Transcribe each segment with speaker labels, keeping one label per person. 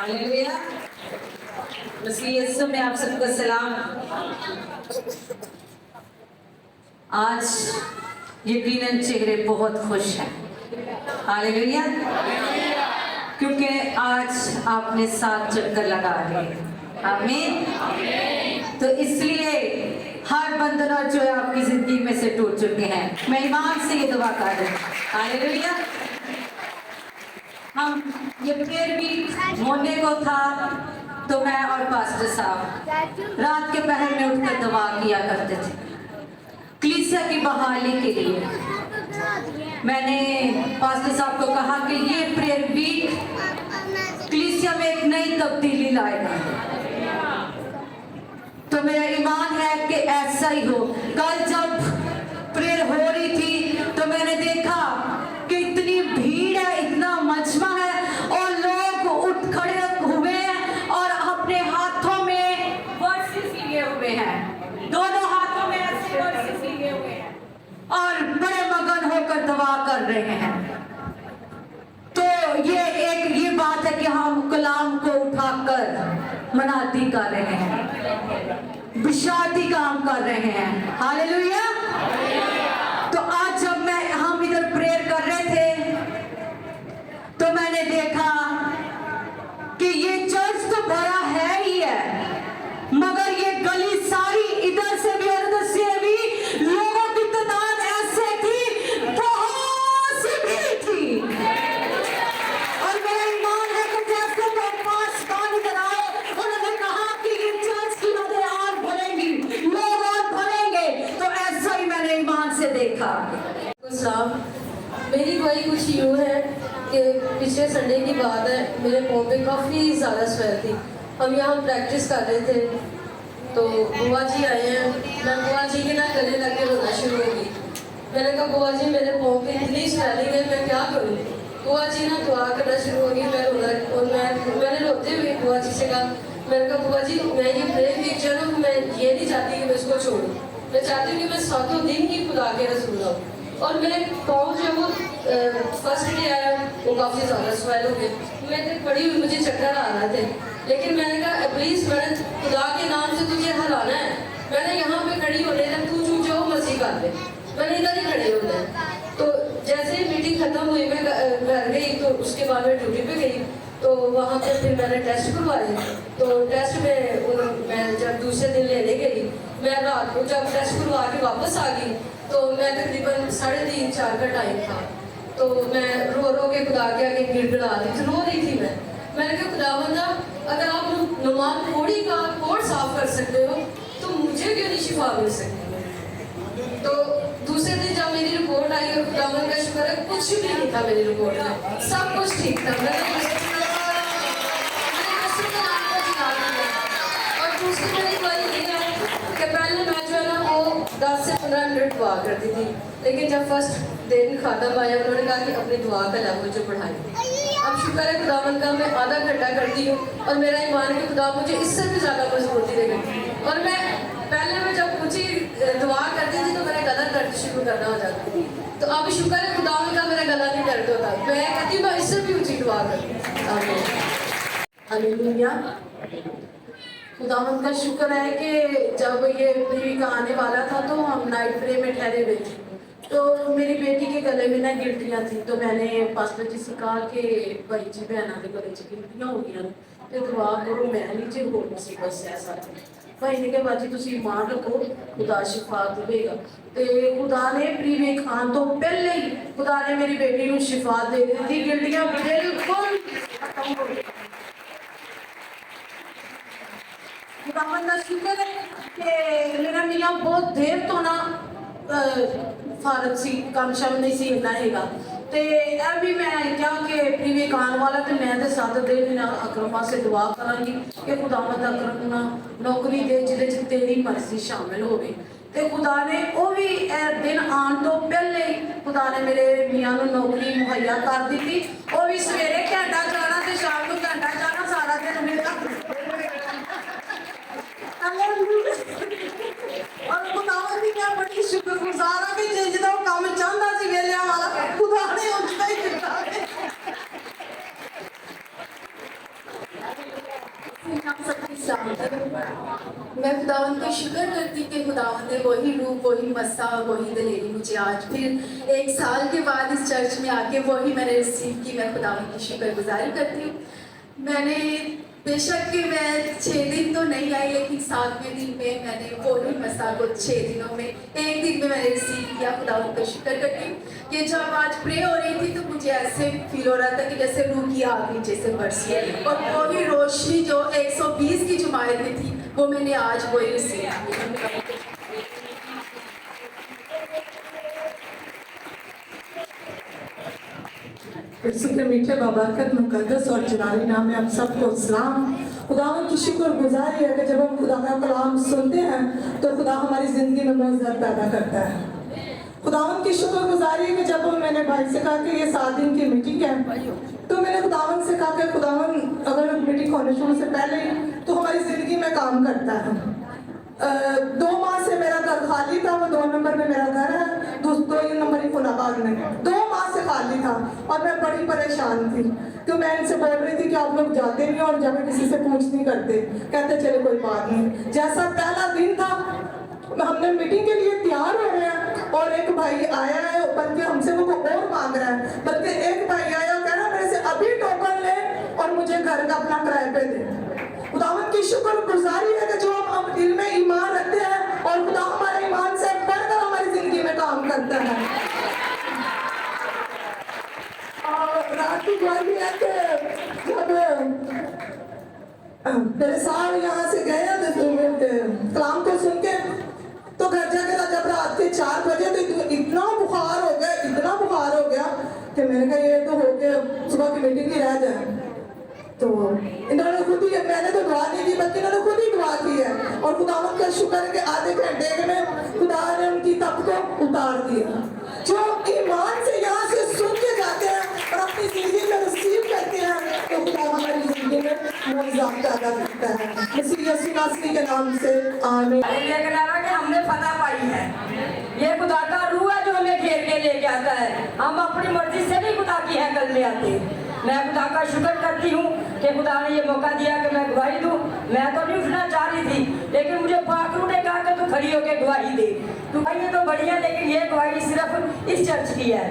Speaker 1: Hallelujah. मसीह यीशु में आप सबको सलाम। आज यकीनन चेहरे बहुत खुश हैं। हालेलुया, क्योंकि आज आपने साथ चक्कर लगा लिए। आमीन। तो इसलिए हर बंधन और जो है आपकी जिंदगी में से टूट चुके हैं। मैं ईमान से ये दुआ कर रही हूँ। हालेलुया। हम ये प्रेयर भी होने को था तो मैं और पास्टर साहब रात के पहर में उठकर दुआ किया करते थे कलीसिया की बहाली के लिए। मैंने पास्टर साहब को कहा कि ये प्रेयर वीक कलीसिया में एक नई तब्दीली लाएगा। तो मेरा ईमान है कि ऐसा ही हो। कल जब प्रेयर हो रही थी तो मैंने देखा कि इतनी भीड़ है, इतना मजमा है और लोग उठ खड़े हुए हैं और अपने हाथों में वर्सेस लिए हुए हैं, दोनों हाथों में ऐसे वर्सेस लिए हुए हैं और बड़े मगन होकर दुआ कर रहे हैं। तो ये बात है कि हम कलाम को उठाकर मनाती कर रहे हैं, बिशाती काम कर रहे हैं। हालेलुया। तो आज जब हम इधर प्रेयर कर रहे थे तो मैंने देखा कि ये चर्च तो भरा है ही है, मगर ये गली सारी इधर से भी और उधर से भी लोगों की तादाद ऐसे थी, बहुत सी भीड़ थी। और मेरा ईमान है कि जैसे तो पास कौन इधर आए, उन्होंने कहा कि ये चर्च की नदें और भरेंगी, लोग और भरेंगे। तो ऐसा ही मैंने ईमान से देखा।
Speaker 2: मेरी कोई कुछ यूँ है कि पिछले संडे की बात है, मेरे पाँव पे काफ़ी ज़्यादा स्वेल थी। हम यहाँ प्रैक्टिस कर रहे थे तो बुआ जी आए हैं। मैं बुआ जी के ना गले लग के रोना शुरू हो गई। मैंने कहा बुआ जी मेरे पाँव पे इतनी स्वेलिंग है, मैं क्या करूँ। बुआ जी ना दुआ करना शुरू हो गई। मैं रोना और मैंने रोते हुए बुआ जी से कहा, मैंने कहा बुआ जी मैं ये प्रेयर वीक जो है ना, मैं ये नहीं चाहती कि मैं इसको छोड़ूँ। मैं चाहती हूँ कि मैं सातों दिन ही खुदा के रसूल हूँ। और मेरे पाँव जो वो फर्स्ट डे आया वो काफ़ी ज़्यादा स्वेल हो गए। मैं तक पड़ी हुई, मुझे चक्कर आ रहे थे, लेकिन मैंने कहा प्लीज़ मैंने खुदा के नाम से तुझे हराना है। मैंने यहाँ पे खड़ी होने तक तू जो मर्जी कर ले, मैंने इधर ही खड़े होना है। तो जैसे ही मीटिंग खत्म हुई मैं घर गई तो उसके बाद मैं ड्यूटी पे गई। तो वहाँ पे फिर मैंने टेस्ट करवाए। तो टेस्ट में मैं जब दूसरे दिन लेने गई, मैं रात को जब टेस्ट करवा के वापस आ गई तो मैं तकरीबन 3:30-4 का टाइम था। तो मैं रो के खुदा के आगे गिड़गिड़ा रही थी, रो रही थी। मैंने कहा खुदावंदा अगर आप नुमान थोड़ी का कोड साफ कर सकते हो तो मुझे क्यों नहीं शिफा मिल सकती। तो दूसरे दिन जब मेरी रिपोर्ट आई और खुदावंद का शुक्र है कुछ भी नहीं था मेरी रिपोर्ट में, सब कुछ ठीक था। और दूसरी मेरी बात ये है कि पहले मैं जो है ना वो 10 से 15 मिनट दुआ करती थी, लेकिन जब फर्स्ट दिन खत्म आया उन्होंने कहा कि अपनी दुआ का लेवल जो बढ़ाई। अब शुक्र है खुदावंद का मैं आधा घंटा करती हूँ और मेरा ईमान है कि खुदा मुझे इससे भी ज़्यादा मजबूती देगी। और मैं पहले में जब ऊँची दुआ करती थी तो मेरा गला दर्द शुरू करना हो जाता थी। तो अब शुक्र है खुदावंद का मेरा गला नहीं दर्द होता। मैं कहती हूँ मैं इससे भी ऊँची दुआ करती। हालेलुया। खुदावंद का शुक्र है कि जब ये प्री का आने वाला था तो हम नाइट प्रे में ठहरे हुए थे। तो मेरी बेटी के गले में ना गिल्टियाँ थी। तो मैंने पास्टर जी से कहा कि भाई जी बहना के गले च गिल्टियाँ हो गई तो दुआ करो मैं नहीं जो हो मुसीबत से ऐसा। भाई ने कहा बाजी तुम ईमान रखो खुदा शिफा देगा। तो खुदा ने प्री वीक आने तो पहले ही खुदा ने मेरी बेटी को शिफा दे दी थी। गिल्टियाँ बिल्कुल खत्म हो गई। खुदावंद का शुक्र है कि मेरा मियाँ बहुत देर तो ना फारग सी काम शम नहीं सी इन्ना हैगा। तो यह भी मैं क्या कि प्रीवी आने वाला तो मैं तो 7 दिन अकरमा से दुआ करांगी कि खुदावंद अकरम ना नौकरी दे जिदे च तेरी मर्जी शामिल हो गई। तो खुदा ने वो भी दिन आने तो पहले ही खुदा ने मेरे मियाँ को नौकरी मुहैया कर दी थी। वो भी सवेरे घंटा जाना तो शाम को घंटा जाना, सारा दिन मेरा और खुदावंद की मैं बड़ी शुक्रगुजार हाँ कि जिसदा वो काम चाहता सी वेलिया वाला खुदा ने उसका ही दिता।
Speaker 3: मैं खुदावंद का शुक्र करती कि खुदावंद ने वही रूप, वही मसा, वही दलेरी मुझे आज फिर 1 साल के बाद इस चर्च में आके वही मैंने रिसीव की। मैं खुदावंद की शुक्रगुजारी करती हूँ। मैंने बेशक कि मैं 6 दिन तो नहीं आई, लेकिन 7वें दिन में मैंने वही मसा को 6 दिनों में 1 दिन में मैंने रिसीव किया। खुदावंद का शुक्र करती हूँ कि जब आज प्रे हो रही थी तो मुझे ऐसे फील हो रहा था कि जैसे रूह की आग नीचे से बरसी, और वही रोशनी जो 120 की जुमायत में थी वो मैंने आज वही रिसीव की।
Speaker 4: यीशु के मीठे बाबरकत मुकद्दस और जलाली नाम में आप सबको सलाम। खुदावन की शुक्रगुजारी है कि जब हम खुदा का कलाम सुनते हैं तो खुदा हमारी ज़िंदगी में मौजूद पैदा करता है। खुदावन की शुक्रगुजारी है कि जब मैंने भाई से कहा कि ये 7 दिन की मीटिंग है, तो मैंने खुदावन से कहा कि खुदावन अगर मीटिंग होने शुरू से पहले तो हमारी ज़िंदगी में काम करता है। 2 माह से मेरा घर खाली था, वो 2 नंबर में मेरा घर है, 2 नंबर ही फुलाबाद में 2 माह से खाली था और मैं बड़ी परेशान थी। तो मैं इनसे बोल रही थी कि आप लोग जाते नहीं और जब किसी से पूछ नहीं करते, कहते चले कोई बात नहीं। जैसा पहला दिन था हमने मीटिंग के लिए तैयार हो रहे हैं और एक भाई आया है, बल्कि हमसे वो और मांग रहा है, बल्कि एक भाई आया और कह रहा है मेरे से अभी टोकन ले और मुझे घर का अपना किराए पे दे। खुदावंद की शुक्रगुजारी है कि जो हम दिल में ईमान रखते हैं और खुदा हमारे ईमान से बढ़कर हमारी जिंदगी में काम करता है। और रात की बात है कि जब मेरे साल यहाँ से गए कलाम को सुन के, तो घर जाके जब रात के 4 बजे तो इतना बुखार हो गया, इतना बुखार हो गया कि मैंने कहा ये तो हो गया सुबह की मीटिंग ही रह जाए। तो इन्होंने खुद ही, मैंने तो दुआ नहीं की बल्कि इन्होंने खुद ही दुआ की है और खुदावंद का शुक्र है कि आधे घंटे में खुदा ने उनकी तप को उतार दिया। जो ईमान से यहाँ से सुन के जाते हैं और अपनी जिंदगी में रिसीव करते हैं तो खुदा हमारी जिंदगी में मौजूद पैदा करता है। मसीह यीशु मसीह के नाम से आमीन।
Speaker 1: ये कहना कि हमने फतह पाई है, ये खुदा का रूह है जो हमें घेर के लेके आता है। हम अपनी मर्जी से नहीं खुदा की हैकल में आते। मैं खुदा का शुक्र करती हूँ कि खुदा ने ये मौका दिया कि मैं गवाही दूँ। मैं तो नहीं उठना चाह रही थी, लेकिन मुझे पाकरू ने कहा कि तू खड़ी होकर गवाही दे। तो ये तो बढ़िया, लेकिन ये गवाही सिर्फ इस चर्च की है।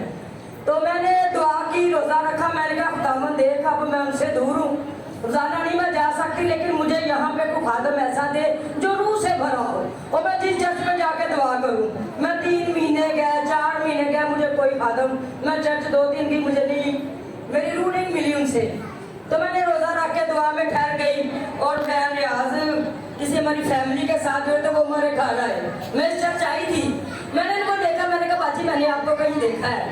Speaker 1: तो मैंने दुआ की, रोज़ा रखा। मैंने कहा खुदावंद देख, अब मैं उनसे दूर हूँ, रोजाना नहीं मैं जा सकती, लेकिन मुझे यहाँ पे कोई खादम ऐसा दे जो रूह से भरा हो और मैं जिस चर्च में जाके दुआ करूँ। मैं 3 महीने गया, 4 महीने गया, मुझे कोई खादम, मैं चर्च 2-3 की मुझे नहीं, मेरी रूह नहीं मिली उनसे। तो मैंने रोज़ा रख के दुआ में ठहर गई और मैं रियाज किसी हमारी फैमिली के साथ हुए तो वो हमारे घर आए। मैं इस चर्च आई थी, मैंने इनको देखा, मैंने कहा बाजी मैंने आपको कहीं देखा है।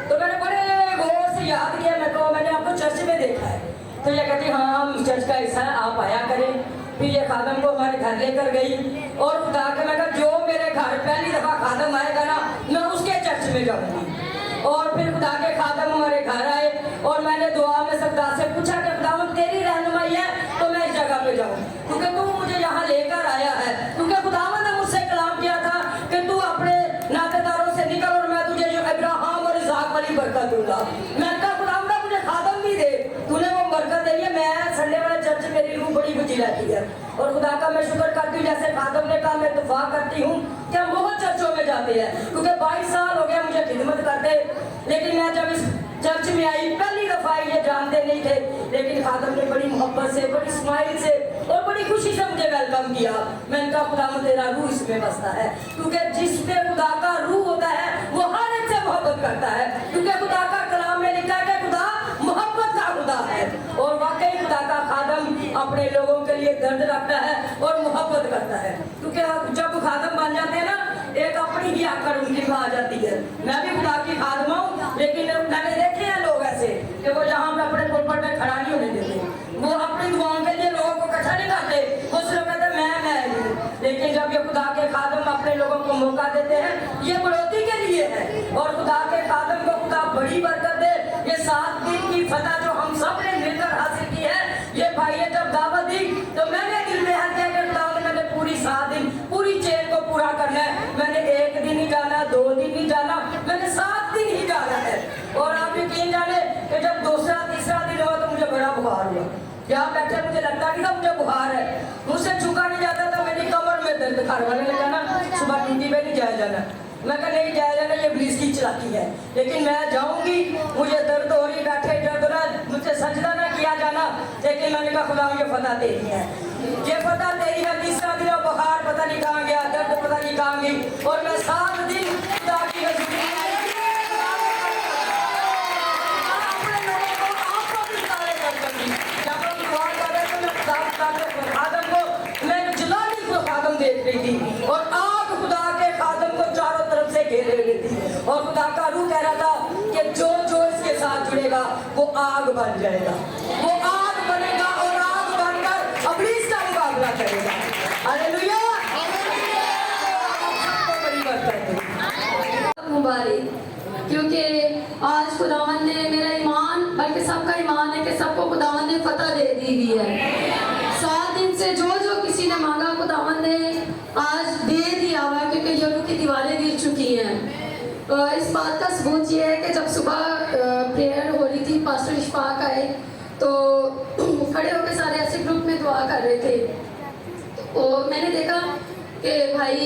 Speaker 1: तो मैंने बड़े गौर से याद किया, मैंने आपको चर्च में देखा है। तो ये कहती हाँ हम चर्च का हिस्सा है, आप आया करें। फिर ये खादम को हमारे घर लेकर गई और खुदा के मैं कहा जो मेरे घर पहली दफ़ा खादम आएगा ना मैं उसके चर्च में जाऊँगी। और फिर खुदा के खादम हमारे घर आए और मैंने दुआ में खुदा से पूछा कि खुदावंद तेरी रहनुमाई है तो मैं इस जगह पे जाऊँ, क्योंकि तू मुझे यहाँ लेकर आया है। क्योंकि खुदावंद ने मुझसे कलाम किया था कि तू अपने नातेदारों से निकल और मैं तुझे जो अब्राहम और इसहाक वाली बरकत दूंगा। मैं कहा खुदावंद मुझे खादम भी दे, तूने वो बरकत दी है। मैं संडे वाले चर्च मेरी रूह बड़ी बची रहती है और खुदा का मैं शुक्र करती हूँ। जैसे खादम ने कहा, मैं दुआ करती हूँ कि हम बहुत चर्चों में जाते हैं, क्योंकि 22 साल हो गया मुझे खिदमत करते, लेकिन मैं जब इस चर्च में आई पहली दफा ये जानते नहीं थे, लेकिन खादम ने बड़ी मोहब्बत से, बड़ी स्माइल से और बड़ी खुशी से मुझे वेलकम किया। मैंने कहा खुदा तेरा रूह इसमें बसता है, क्योंकि जिसपे खुदा का रूह होता है वो हर एक से मोहब्बत करता है, क्योंकि खुदा का कलाम में लिखा है कि खुदा मोहब्बत का खुदा है। और वाकई खुदा का खादम अपने लोगों के लिए दर्द रखता है और मोहब्बत करता है, क्योंकि जब खादम बन जाते हैं ना एक अपनी ही आकर उनकी आ जाती है। मैं भी खुदा की खादमा हूँ, लेकिन मैंने देखे हैं लोग ऐसे कि वो जहाँ पे अपने पुलपट में खड़ा नहीं होने देते, वो अपनी दुआओं के लिए लोगों को इकट्ठा नहीं करते, वो सिर्फ कहते मैं। लेकिन जब ये खुदा के खादम अपने लोगों को मौका देते हैं ये बढ़ोतरी के लिए है और खुदा के खादम को खुदा बड़ी बरकत दे। ये 7 दिन की फतह जो हम सब ने मिलकर हासिल की है, ये भाई ने जब दावत दी तो मैंने दिल में हर किया कि खुदा मैंने पूरी 7 दिन पूरी चेन को पूरा करना है। मैंने 1 दिन ही जाना, 2 दिन ही जाना, मैंने 7 दिन ही जाना है। और आप यकीन जाने कि जब दूसरा तीसरा दिन हुआ तो मुझे बड़ा बुखार हुआ। यहाँ बैठे मुझे लगता नहीं था मुझे बुखार है, मुझसे झुका नहीं जाता था, मेरी
Speaker 5: मेरे घर वाले ने कहा ना सुबह ड्यूटी पे नहीं जाया जाना। मैं कहा नहीं जाया जाना, ये पुलिस की चालाकी है, लेकिन मैं जाऊंगी, मुझे दर्द हो रही, बैठे दर्द रहा, मुझे सजदा ना किया जाना, लेकिन मैंने कहा खुदा मुझे फतह तेरी है, ये फतह तेरी है। तीसरा दिन बुखार पता नहीं कहाँ गया, दर्द पता नहीं कहाँ गई, और मैं 7 दिन खुदा की रसूली देख रही थी और आग खुदा के खादम को चारों तरफ से घेरे हुई थी, और खुदा का रूह कह रहा था कि जो जो इसके साथ जुड़ेगा वो आग बन जाएगा, वो आग बनेगा और आग बनकर इब्लीस का मुकाबला करेगा। हालेलुया,
Speaker 2: मुबारक, क्योंकि आज खुदावन ने मेरा ईमान, बल्कि सबका ईमान है कि सबको खुदावन ने फतह दे दी हुई है। 7 दिन से जो जो किसी ने मांगा खुदावन ने आज दे दिया हुआ, क्योंकि यरूशलेम की दीवारें गिर चुकी हैं। तो इस बात का सबूत ये है कि जब सुबह प्रेयर हो रही थी, पास्टर इशफाक आए तो खड़े होकर सारे ऐसे ग्रुप में दुआ कर रहे थे। तो मैंने देखा कि भाई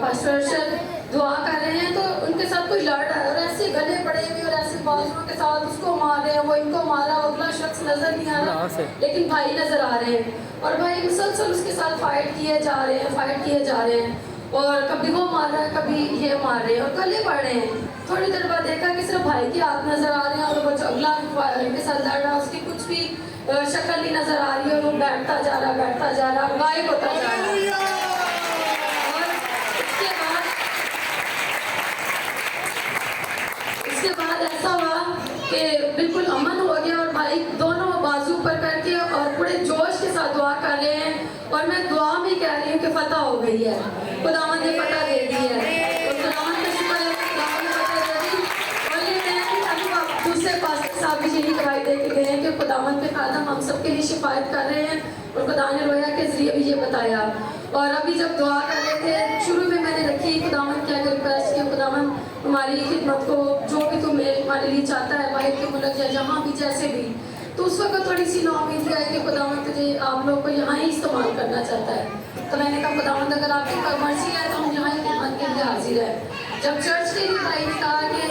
Speaker 2: पास्टर अरशद दुआ कर रहे हैं, तो उनके साथ कोई लड़ रहा है और ऐसे गले पड़े हुए और ऐसे बाजुओं के साथ उसको मार रहे हैं, वो इनको मारा, अगला शख्स नजर नहीं आ रहा, लेकिन भाई नजर आ रहे हैं, और भाई मुसलसल उसके साथ फाइट किए जा रहे हैं, फाइट किए जा रहे हैं, और कभी वो मार रहा है, कभी ये मार रहे हैं, और गले पड़ रहे हैं। थोड़ी देर बाद देखा कि सिर्फ भाई के हाथ नजर आ रहे हैं, और वो जो अगला उनके साथ लड़ रहा है उसकी कुछ भी शक्ल नहीं नजर आ रही है, और वो बैठता जा रहा, गायब होता जा रहा। इसके बाद ऐसा हुआ कि बिल्कुल अमन हो गया, और भाई दोनों बाजू पर करके और पूरे जोश के साथ दुआ कर रहे हैं, और मैं दुआ में कह रही हूँ कि फतह हो गई है, खुदावंद ने फतह दे दी है, और खुदावंद का शुक्र है, खुदावंद ने फतह दे दी। और ये मैं अभी दूसरे पास्टर साहब भी यही गवाही दे के गए हैं कि खुदावंद के खादम हम सबके लिए शिफायत कर रहे हैं, और खुदा ने रोया के जरिए भी ये बताया। और अभी जब दुआ कर रहे थे, शुरू में मैंने रखी खुदावंद क्या रिक्वेस्ट की, खुदावंद हमारी खिदमत को जो भी तुम हमारे लिए चाहता है, बाहर के मुल्क या जहाँ भी जैसे भी, तो उस वक्त थोड़ी सी नाउमीदी आई कि खुदावंद तुझे आप लोग को यहाँ ही इस्तेमाल करना चाहता है। तो मैंने कहा खुदावंद अगर आपकी मर्जी है तो हम यहाँ ही खिदमत के लिए हाजिर है। जब चर्च के लिए भाई ने कहा कि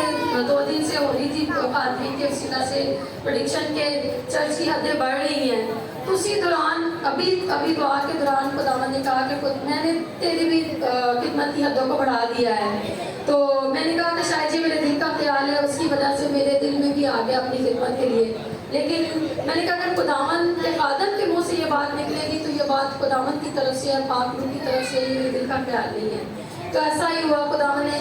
Speaker 2: 2 दिन से हो रही थी आदमी के वसीला से प्रेडिक्शन के चर्च की हदें बढ़ रही हैं, तो उसी दौरान अभी दुआ के दौरान खुदावंद ने कहा कि मैंने तेरी भी खिदमत की हदों को बढ़ा दिया है। तो मैंने कहा कि शायद ये मेरे दिल का ख्याल है, उसकी वजह से मेरे दिल में भी आ गया अपनी खिदमत के लिए। लेकिन मैंने कहा अगर खुदावंद के खादम के मुँह से ये बात निकलेगी तो ये बात खुदावंद की तरफ से है, पाक रूह की तरफ से, ये मेरे दिल का ख्याल नहीं है। तो ऐसा ही हुआ, खुदावंद ने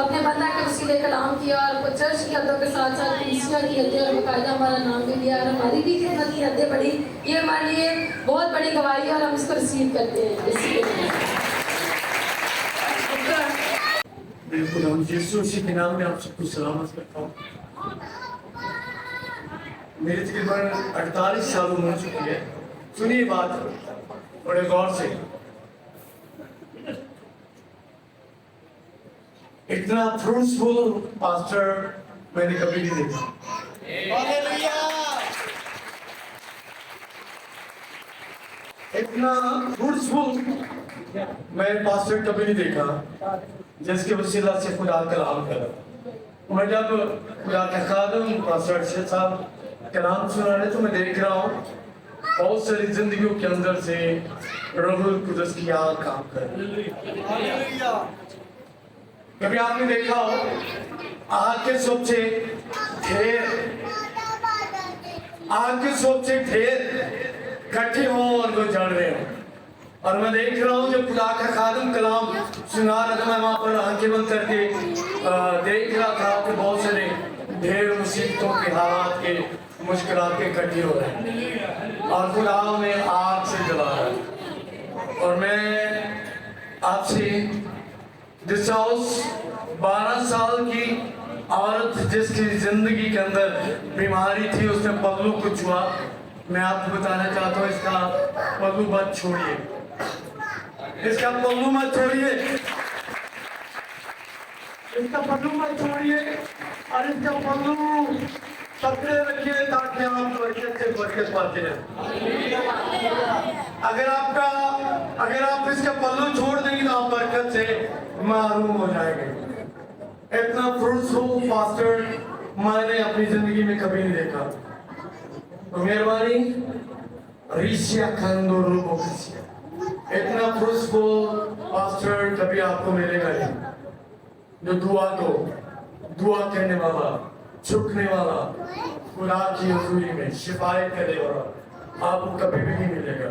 Speaker 2: अपने बंदा के वसीले कलाम किया, और चर्च की हदों के साथ साथ कलीसिया की हदें, और बाकायदा हमारा नाम भी लिया, और हमारी भी खिदमत की हदें बढ़ी। ये हमारे लिए बहुत बड़ी गवाही है, और हम इसको रिसीव करते हैं।
Speaker 6: यीशु के नाम में आप सबको सलामत करता हूँ। मेरी तकरीबन 48 साल उम्र हो चुकी है। सुनिए बात बड़े गौर से, इतना फ्रूट्सफुल पास्टर मैंने कभी नहीं देखा। इतना फ्रूट्सफुल मैं पास्टर कभी नहीं देखा जिसके वसीला से खुदा कलाम करा। मैं जब खुदा के खादम पास्टर अरशद साहब कलाम सुना रहे तो मैं देख रहा हूँ बहुत सारी जिंदगियों के अंदर से रूहुल कुदस की आग काम कर रही है। कभी आपने देखा हो आग के सबसे ढेर इकट्ठे हों और वो जल रहे हों, और मैं देख रहा हूँ जब खुदा का खादम कलाम सुना रहा था, मैं वहाँ पर आंखें बंद करके देख रहा था कि बहुत सारे ढेर मुसीबतों के हालात के मुश्किलात के इकट्ठे हो रहे हैं, और खुदा में आग से जला रहा है। और मैं आपसे दिस हाउस 12 साल की औरत जिसकी जिंदगी के अंदर बीमारी थी, उसने पल्लू को छुआ। मैं आपको बताना चाहता हूँ इसका पल्लू मत छोड़िए, इसका पल्लू मत छोड़िए, इसका पल्लू मत छोड़िए, और इसका पल्लू पकड़े रखिए ताकि आप बरकत से बरकत पाते रहें। अगर आप इसका पल्लू छोड़ देंगे तो आप बरकत से महरूम हो जाएंगे। इतना फ्रूटफुल पास्टर मैंने अपनी जिंदगी में कभी नहीं देखा। तो मेहरबानी रिशिया खंडोरो बोकसिया, इतना फ्रूटफुल पास्टर कभी आपको मिलेगा नहीं, जो दुआ करने वाला, झुकने वाला, खुदा की हुजूरी में शिफायत करने वाला आपको कभी भी नहीं मिलेगा।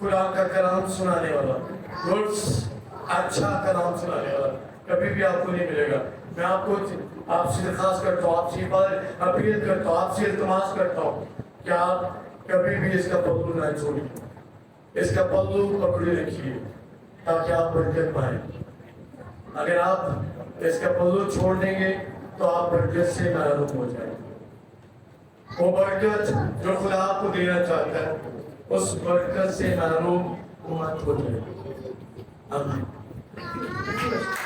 Speaker 6: खुदा का कलाम सुनाने वाला, गुड्स अच्छा कलाम सुनाने वाला कभी भी आपको नहीं मिलेगा। मैं आपसे दरखास्त करता हूँ, आपसे अपील करता हूँ, आपसे इल्तिमास करता हूँ कि आप कभी भी इसका पल्लू ना छोड़िए, इसका पल्लू पकड़े रखिए ताकि आप बरकत पाए। अगर आप इसका पल्लू छोड़ देंगे तो आप बरकत से महरूम हो जाएंगे। वो बरकत जो खुदा आपको देना चाहता है उस बरकत से महरूम मत हो जाए। आमीन।